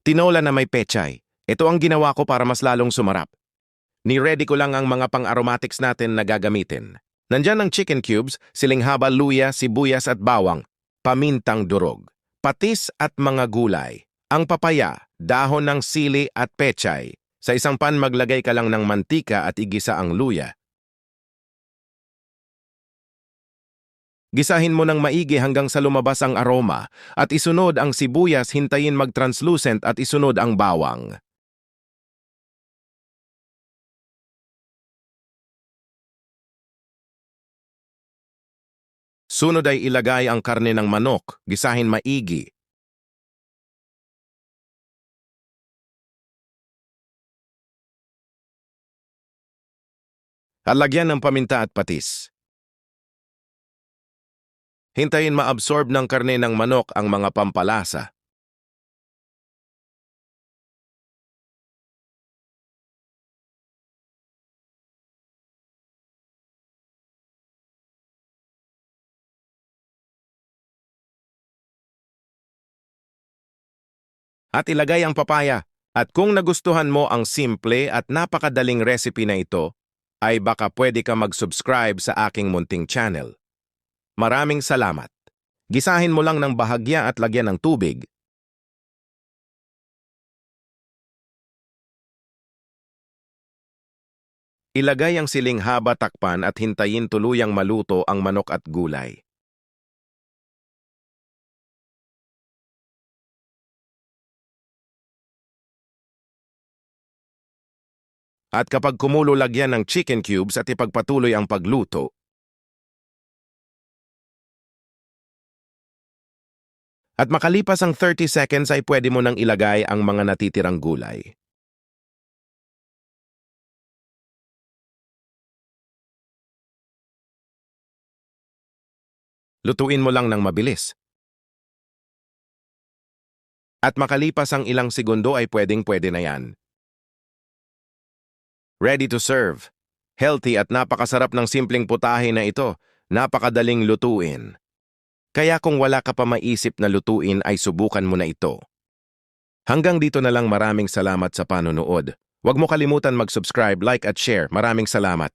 Tinola na may pechay. Ito ang ginawa ko para mas lalong sumarap. Ni-ready ko lang ang mga pang-aromatics natin na gagamitin. Nandyan ang chicken cubes, siling haba, luya, sibuyas at bawang, pamintang durog, patis at mga gulay. Ang papaya, dahon ng sili at pechay. Sa isang pan maglagay ka lang ng mantika at igisa ang luya. Gisahin mo ng maigi hanggang sa lumabas ang aroma at isunod ang sibuyas, hintayin mag-translucent at isunod ang bawang. Sunod ay ilagay ang karne ng manok, gisahin maigi. At lagyan ng paminta at patis. Hintayin ma-absorb ng karne ng manok ang mga pampalasa. At ilagay ang papaya. At kung nagustuhan mo ang simple at napakadaling recipe na ito, ay baka pwede ka mag-subscribe sa aking munting channel. Maraming salamat. Gisahin mo lang ng bahagya at lagyan ng tubig. Ilagay ang siling haba, takpan at hintayin tuluyang maluto ang manok at gulay. At kapag kumulo, lagyan ng chicken cubes at ipagpatuloy ang pagluto. At makalipas ang 30 seconds ay pwede mo nang ilagay ang mga natitirang gulay. Lutuin mo lang ng mabilis. At makalipas ang ilang segundo ay pwedeng-pwede na yan. Ready to serve. Healthy at napakasarap ng simpleng putahe na ito. Napakadaling lutuin. Kaya kung wala ka pa maisip na lutuin ay subukan mo na ito. Hanggang dito na lang, maraming salamat sa panonood. Huwag mo kalimutan mag-subscribe, like at share. Maraming salamat.